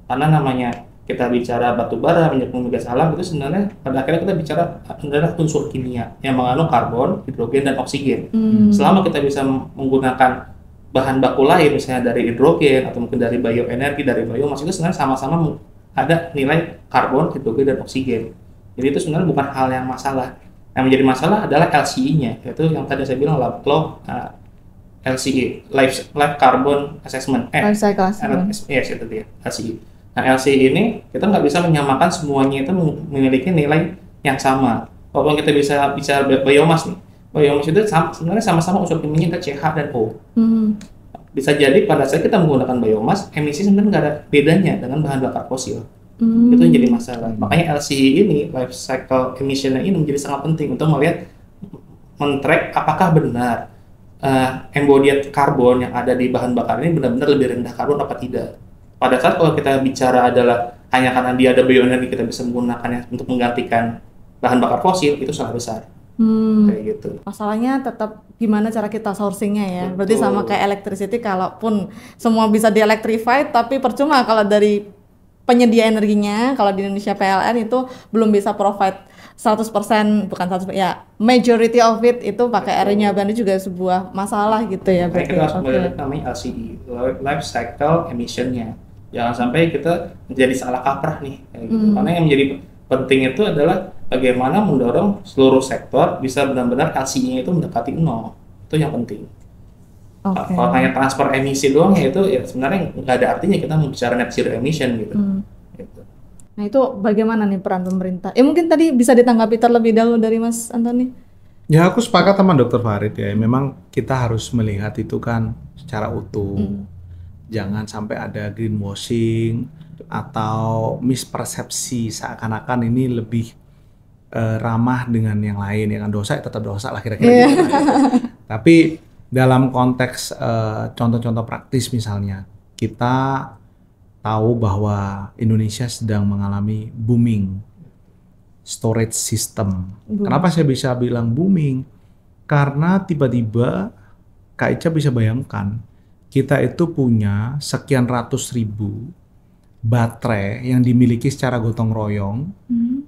Karena namanya kita bicara batu bara, minyak bumi, gas alam itu sebenarnya pada akhirnya kita bicara adalah unsur kimia yang mengandung karbon, hidrogen, dan oksigen. Selama kita bisa menggunakan bahan baku lain misalnya dari hidrogen atau mungkin dari bioenergi, dari biomas, itu sebenarnya sama-sama ada nilai karbon, hidrogen, dan oksigen. Jadi itu sebenarnya bukan hal yang masalah. Yang menjadi masalah adalah LCE-nya, yaitu yang tadi saya bilang LCE, Life Carbon Assessment. Life Cycle Assessment. Yes, itu dia, LCE. Nah, LCE ini kita nggak bisa menyamakan semuanya itu memiliki nilai yang sama. Walaupun kita bisa bicara biomas nih, biomas itu sebenarnya sama-sama unsur kimianya ada CH dan O. Bisa jadi pada saat kita menggunakan biomas, emisi sebenarnya nggak ada bedanya dengan bahan bakar fosil. Itu yang jadi masalah. Makanya LCE ini, Life Cycle Emission ini menjadi sangat penting untuk melihat, men-track apakah benar embodied karbon yang ada di bahan bakar ini benar-benar lebih rendah karbon apa tidak. Pada saat kalau kita bicara adalah hanya karena dia ada bioenergi kita bisa menggunakannya untuk menggantikan bahan bakar fosil, itu salah besar. Kayak gitu. Masalahnya tetap gimana cara kita sourcingnya ya. Betul. Berarti sama kayak electricity, kalaupun semua bisa di-electrified, tapi percuma kalau dari penyedia energinya, kalau di Indonesia PLN itu belum bisa provide 100%, bukan 100%, ya majority of it itu pakai renewable, juga sebuah masalah gitu ya. Berarti kita harus melihat namanya LCE, Life Cycle Emission-nya. Jangan sampai kita menjadi salah kaprah nih. Gitu. Karena yang menjadi penting itu adalah bagaimana mendorong seluruh sektor bisa benar-benar LCE-nya itu mendekati 0. Itu yang penting. Kalau hanya transfer emisi doang ya itu ya sebenarnya nggak ada artinya kita bicara net zero emission gitu. Gitu. Nah itu bagaimana nih peran pemerintah? Mungkin tadi bisa ditanggapi terlebih dahulu dari Mas Antoni. Ya aku sepakat sama Dr. Farid ya. Memang kita harus melihat itu kan secara utuh. Jangan sampai ada greenwashing atau mispersepsi seakan-akan ini lebih ramah dengan yang lain ya kan, dosa ya tetap dosa lah kira-kira gitu. Tapi dalam konteks contoh-contoh praktis misalnya, kita tahu bahwa Indonesia sedang mengalami booming storage system. Kenapa saya bisa bilang booming? Karena tiba-tiba Kak Ica bisa bayangkan, kita itu punya sekian ratus ribu baterai yang dimiliki secara gotong royong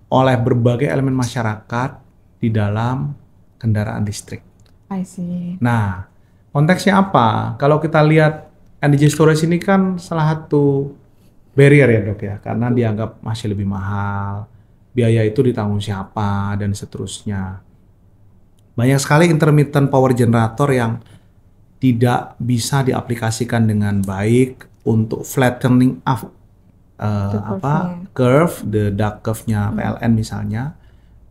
oleh berbagai elemen masyarakat di dalam kendaraan listrik. I see. Nah, konteksnya apa? Kalau kita lihat energy storage ini kan salah satu barrier ya dok ya, karena dianggap masih lebih mahal, biaya itu ditanggung siapa, dan seterusnya. Banyak sekali intermittent power generator yang tidak bisa diaplikasikan dengan baik untuk flattening up curve, the duck curve-nya PLN misalnya,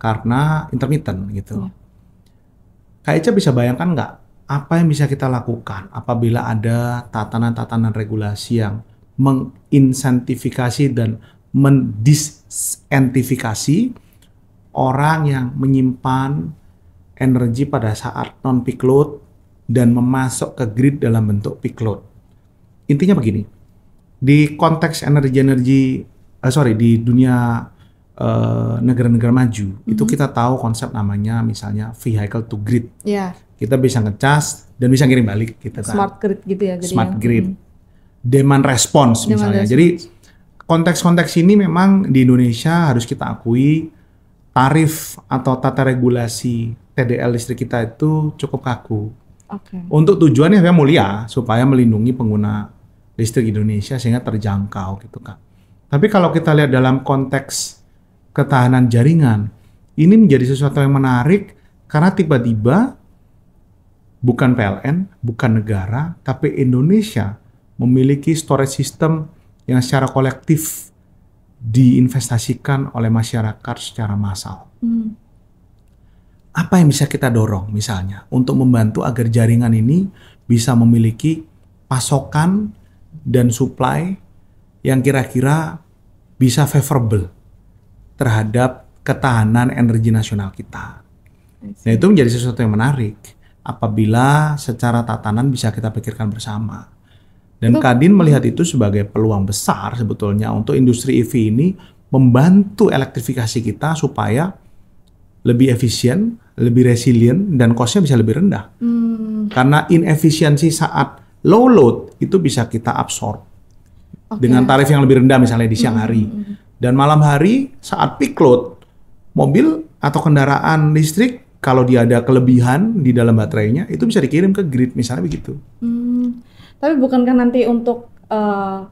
karena intermittent gitu. Kak Ica bisa bayangkan nggak apa yang bisa kita lakukan apabila ada tatanan-tatanan regulasi yang menginsentifikasi dan mendisentifikasi orang yang menyimpan energi pada saat non peak load dan memasok ke grid dalam bentuk peak load. Intinya begini, di konteks di dunia negara-negara maju, itu kita tahu konsep namanya misalnya vehicle to grid. Ya, Kita bisa ngecas dan bisa ngirim balik gitu kan. smart grid gitu ya jadinya. Smart grid. Demand response Demand misalnya. response. Jadi konteks-konteks ini memang di Indonesia harus kita akui tarif atau tata regulasi TDL listrik kita itu cukup kaku. Oke. Untuk tujuannya yang mulia supaya melindungi pengguna listrik Indonesia sehingga terjangkau gitu kan. Tapi kalau kita lihat dalam konteks ketahanan jaringan, ini menjadi sesuatu yang menarik karena tiba-tiba bukan PLN, bukan negara, tapi Indonesia memiliki storage system yang secara kolektif diinvestasikan oleh masyarakat secara massal. Apa yang bisa kita dorong misalnya untuk membantu agar jaringan ini bisa memiliki pasokan dan supply yang kira-kira bisa favorable terhadap ketahanan energi nasional kita. Nah, itu menjadi sesuatu yang menarik apabila secara tatanan bisa kita pikirkan bersama. Dan Kadin melihat itu sebagai peluang besar sebetulnya untuk industri EV ini membantu elektrifikasi kita supaya lebih efisien, lebih resilient, dan cost-nya bisa lebih rendah. Karena inefisiensi saat low load itu bisa kita absorb dengan tarif yang lebih rendah misalnya di siang hari. Dan malam hari saat peak load, mobil atau kendaraan listrik kalau dia ada kelebihan di dalam baterainya itu bisa dikirim ke grid misalnya begitu. Tapi bukankah nanti untuk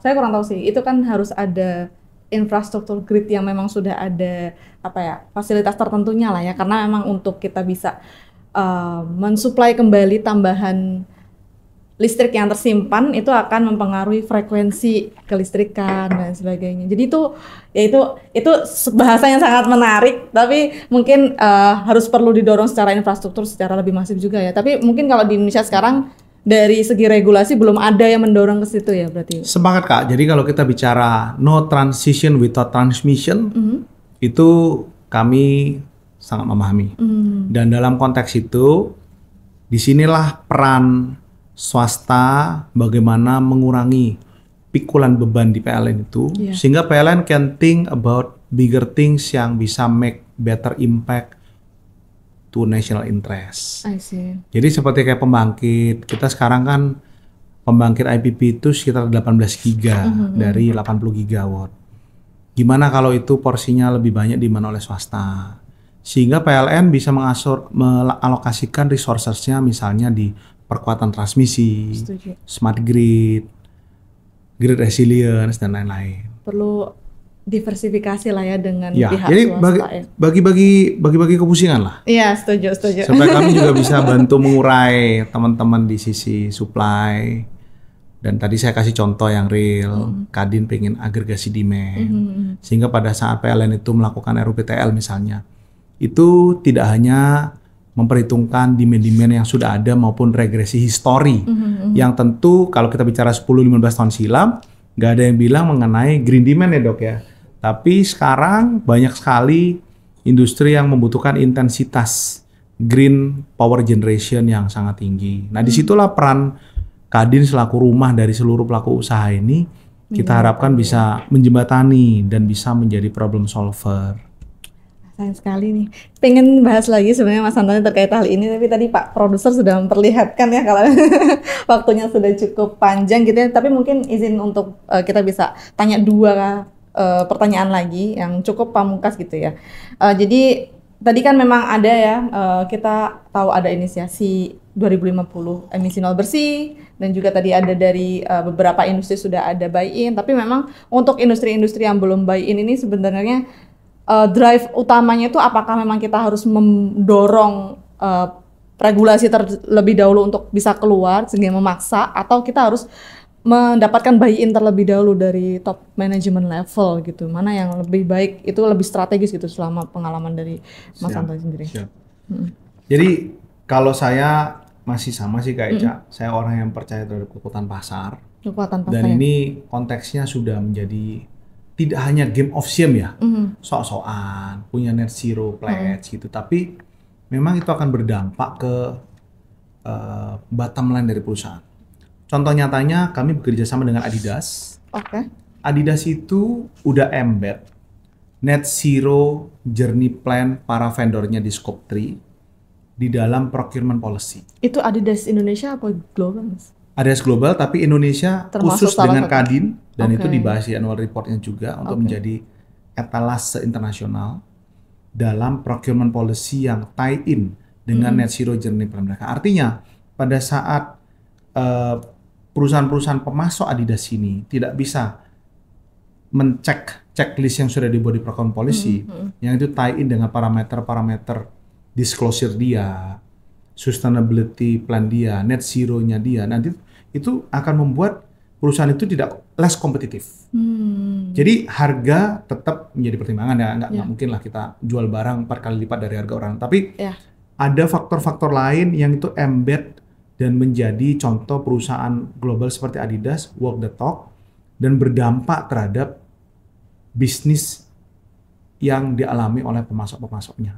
saya kurang tahu sih, itu kan harus ada infrastruktur grid yang memang sudah ada fasilitas tertentunya lah ya, karena memang untuk kita bisa mensuplai kembali tambahan listrik yang tersimpan itu akan mempengaruhi frekuensi kelistrikan dan sebagainya. Jadi itu bahasa yang sangat menarik, tapi mungkin harus perlu didorong secara infrastruktur secara lebih masif juga ya. Tapi mungkin kalau di Indonesia sekarang dari segi regulasi belum ada yang mendorong ke situ ya berarti. Sepakat Kak. Jadi kalau kita bicara no transition without transmission, itu kami sangat memahami. Dan dalam konteks itu, disinilah peran swasta bagaimana mengurangi pikulan beban di PLN itu, sehingga PLN can think about bigger things yang bisa make better impact to national interest. I see. Jadi seperti kayak pembangkit, kita sekarang kan pembangkit IPP itu sekitar 18 giga dari 80 gigawatt. Gimana kalau itu porsinya lebih banyak dimana oleh swasta? Sehingga PLN bisa mengalokasikan resources-nya misalnya di perkuatan transmisi, smart grid, grid resilience, dan lain-lain. Perlu diversifikasi lah ya dengan pihak jadi swasta bagi-bagi kepusingan lah. Iya, setuju. Supaya kami juga bisa bantu mengurai teman-teman di sisi supply. Dan tadi saya kasih contoh yang real, Kadin pengen agregasi demand. Sehingga pada saat PLN itu melakukan RUPTL misalnya, itu tidak hanya memperhitungkan demand-demand yang sudah ada maupun regresi histori. Yang tentu kalau kita bicara 10-15 tahun silam, nggak ada yang bilang mengenai green demand ya dok ya. Tapi sekarang banyak sekali industri yang membutuhkan intensitas green power generation yang sangat tinggi. Nah disitulah peran Kadin selaku rumah dari seluruh pelaku usaha ini kita harapkan bisa menjembatani dan bisa menjadi problem solver. Sayang sekali nih. Pengen bahas lagi sebenarnya Mas Antoni terkait hal ini, tapi tadi Pak Produser sudah memperlihatkan ya kalau waktunya sudah cukup panjang gitu ya. Tapi mungkin izin untuk kita bisa tanya dua pertanyaan lagi yang cukup pamungkas gitu ya. Jadi tadi kan memang ada ya, kita tahu ada inisiasi 2050 emisi nol bersih, dan juga tadi ada dari beberapa industri sudah ada buy-in, tapi memang untuk industri-industri yang belum buy-in ini sebenarnya drive utamanya itu apakah memang kita harus mendorong regulasi terlebih dahulu untuk bisa keluar sehingga memaksa, atau kita harus mendapatkan buy-in terlebih dahulu dari top management level gitu, mana yang lebih baik, itu lebih strategis gitu selama pengalaman dari Mas Antoni sendiri. Jadi kalau saya masih sama sih Kak Eca, saya orang yang percaya terhadap kekuatan pasar. Dan ini konteksnya sudah menjadi tidak hanya game of shame ya, sok-sokan punya net zero pledge gitu, tapi memang itu akan berdampak ke bottom line dari perusahaan. Contoh nyatanya kami bekerja sama dengan Adidas. Oke. Adidas itu udah embed net zero journey plan para vendornya di scope 3 di dalam procurement policy. Itu Adidas Indonesia apa global, Mas? Adidas global, tapi Indonesia Termasuk khusus dengan salah satu. Kadin, dan itu Oke. dibahas di annual reportnya juga untuk menjadi etalase internasional dalam procurement policy yang tie-in dengan net zero journey plan mereka. Artinya pada saat perusahaan-perusahaan pemasok Adidas ini tidak bisa mencek checklist yang sudah dibuat di procurement policy, yang itu tie-in dengan parameter-parameter disclosure dia, sustainability plan dia, net zero-nya dia, nanti itu akan membuat perusahaan itu tidak less kompetitif. Jadi harga tetap menjadi pertimbangan ya, nggak mungkin lah kita jual barang 4 kali lipat dari harga orang. Tapi ada faktor-faktor lain yang itu embed dan menjadi contoh perusahaan global seperti Adidas, walk the talk, dan berdampak terhadap bisnis yang dialami oleh pemasok-pemasoknya.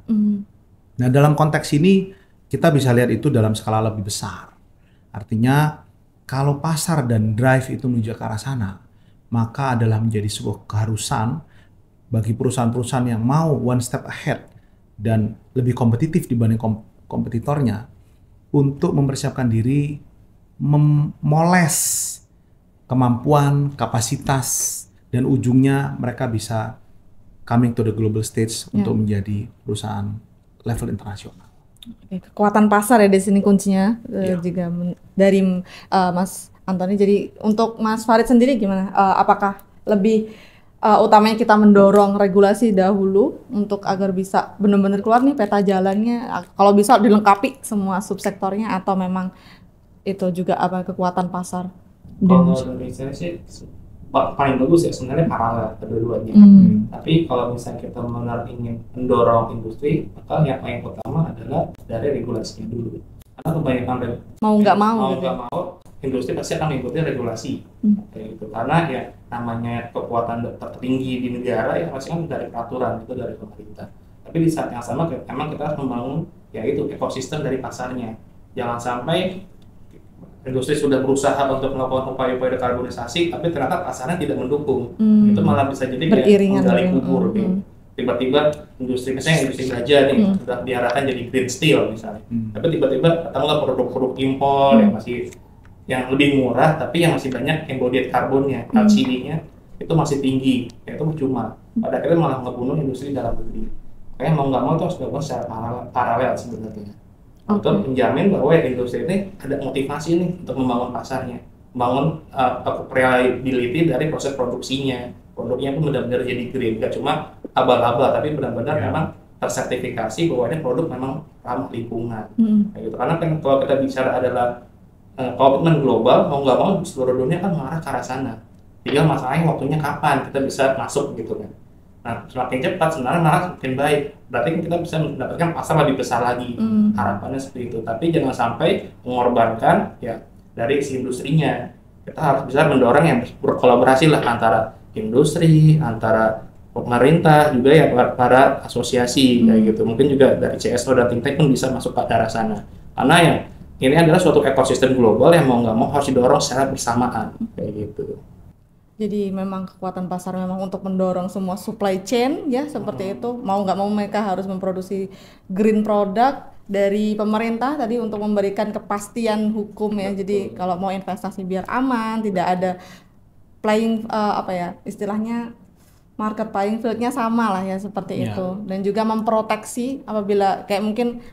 Nah, dalam konteks ini kita bisa lihat itu dalam skala lebih besar. Artinya kalau pasar dan drive itu menuju ke arah sana, maka adalah menjadi sebuah keharusan bagi perusahaan-perusahaan yang mau one step ahead dan lebih kompetitif dibanding kompetitornya untuk mempersiapkan diri memoles kemampuan, kapasitas, dan ujungnya mereka bisa coming to the global stage untuk menjadi perusahaan level internasional. Oke, kekuatan pasar ya di sini kuncinya juga dari Mas Antoni. Jadi untuk Mas Farid sendiri gimana? Apakah lebih utamanya kita mendorong regulasi dahulu untuk agar bisa benar-benar keluar nih peta jalannya? Kalau bisa dilengkapi semua subsektornya, atau memang itu juga apa kekuatan pasar? Kalau Indonesia sih paling bagus ya sebenarnya paralel kedua-duanya. Tapi kalau misalnya kita ingin mendorong industri, maka yang paling pertama adalah dari regulasinya dulu. Karena kebanyakan mau nggak mau industri pasti akan mengikuti regulasi. Kayak gitu. Karena ya namanya kekuatan tertinggi di negara ya pasti kan dari peraturan, itu dari pemerintah. Tapi di saat yang sama memang kita harus membangun ya itu ekosistem dari pasarnya. Jangan sampai industri sudah berusaha untuk melakukan upaya-upaya dekarbonisasi, tapi ternyata pasarnya tidak mendukung. Itu malah bisa jadi kayak menggali kubur. Tiba-tiba industri, misalnya industri baja nih, sudah diarahkan jadi green steel misalnya. Tapi tiba-tiba datanglah produk-produk impor yang masih yang lebih murah, tapi yang masih banyak embodied karbonnya, LCD-nya itu masih tinggi, ya itu percuma. Pada akhirnya malah ngebunuh industri dalam negeri. Kayak mau nggak mau itu harus dilakukan secara paralel sebenarnya. Untuk menjamin bahwa industri ini ada motivasi nih untuk membangun pasarnya, membangun reliability dari proses produksinya. Produknya pun benar-benar jadi green, nggak cuma abal-abal, tapi benar-benar memang tersertifikasi bahwa ini produk memang ramah lingkungan. Kayak gitu. Karena kan kalau kita bicara adalah komitmen global, mau nggak mau seluruh dunia kan mengarah ke arah sana. Tinggal masalahnya waktunya kapan kita bisa masuk gitu kan. Nah, semakin cepat sebenarnya malah semakin baik. Berarti kita bisa mendapatkan pasar lebih besar lagi. Harapannya seperti itu. Tapi jangan sampai mengorbankan ya dari si industrinya. Kita harus bisa mendorong yang berkolaborasi lah antara industri, antara pemerintah, juga ya para asosiasi kayak gitu. Mungkin juga dari CSO dan think tank pun bisa masuk ke arah sana. Karena ya ini adalah suatu ekosistem global yang mau nggak mau harus didorong secara bersamaan kayak gitu. Jadi memang kekuatan pasar memang untuk mendorong semua supply chain ya seperti itu. Mau nggak mau mereka harus memproduksi green product dari pemerintah tadi untuk memberikan kepastian hukum ya. Jadi kalau mau investasi biar aman, tidak ada playing istilahnya market playing field-nya sama lah ya seperti itu. Dan juga memproteksi apabila kayak mungkin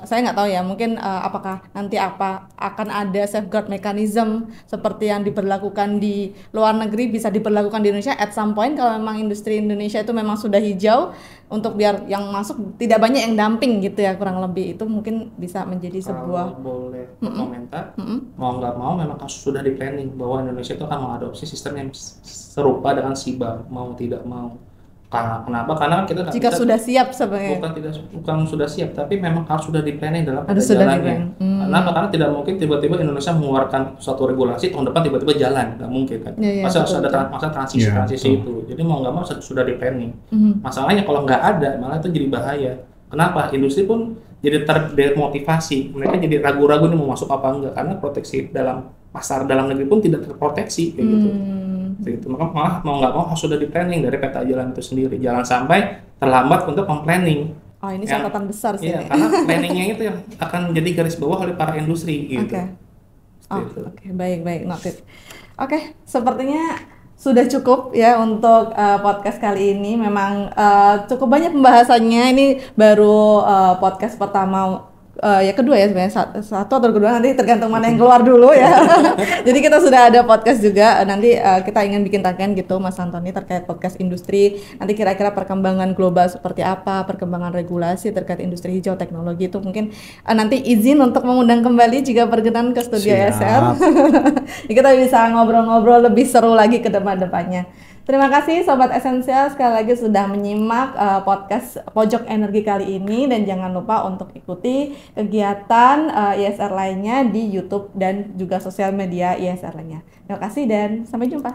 saya nggak tahu ya, mungkin apakah nanti akan ada safeguard mechanism seperti yang diberlakukan di luar negeri bisa diberlakukan di Indonesia at some point kalau memang industri Indonesia itu memang sudah hijau, untuk biar yang masuk tidak banyak yang dumping gitu ya, kurang lebih itu mungkin bisa menjadi sebuah. Kalau boleh komentar, mau nggak mau memang sudah di planning bahwa Indonesia itu akan mengadopsi sistem yang serupa dengan SIBA, mau tidak mau. Kenapa? Karena kan kita nggak Jika bisa, sudah siap sebenarnya. bukan sudah siap, tapi memang harus sudah di-planning dalam Harus peta sudah jalannya. di-planning. Kenapa? Karena tidak mungkin tiba-tiba Indonesia mengeluarkan suatu regulasi tahun depan tiba-tiba jalan, nggak mungkin kan. Iya, iya, Pasti harus betul, ada betul. masa Iya, transisi betul. itu. Jadi mau nggak mau sudah di-planning. Mhm. Masalahnya kalau nggak ada, malah itu jadi bahaya. Kenapa? Industri pun jadi terdemotivasi. Mereka jadi ragu-ragu nih mau masuk apa enggak, karena proteksi dalam pasar dalam negeri pun tidak terproteksi kayak gitu. Gitu. Maka malah mau nggak mau harus sudah di planning dari peta jalan itu sendiri. Jangan sampai terlambat untuk memplanning. Oh, ini Ya, catatan besar sih. Iya, ini. karena planningnya itu yang akan jadi garis bawah oleh para industri gitu. Oke. Oh, Seperti itu. oke, baik, noted. Oke, sepertinya sudah cukup ya untuk podcast kali ini. Memang cukup banyak pembahasannya. Ini baru podcast pertama, ya kedua ya sebenarnya, satu atau kedua, nanti tergantung mana yang keluar dulu ya. Jadi kita sudah ada podcast juga. Nanti kita ingin bikin tagihan gitu, Mas Antoni, terkait podcast industri. Nanti kira-kira perkembangan global seperti apa, perkembangan regulasi terkait industri hijau, teknologi itu mungkin nanti izin untuk mengundang kembali jika berkenan ke studio Siap. ESR. Kita bisa ngobrol-ngobrol lebih seru lagi ke depan-depannya. Terima kasih Sobat Esensial sekali lagi sudah menyimak podcast Pojok Energi kali ini, dan jangan lupa untuk ikuti kegiatan ISR lainnya di YouTube dan juga sosial media ISR lainnya. Terima kasih dan sampai jumpa.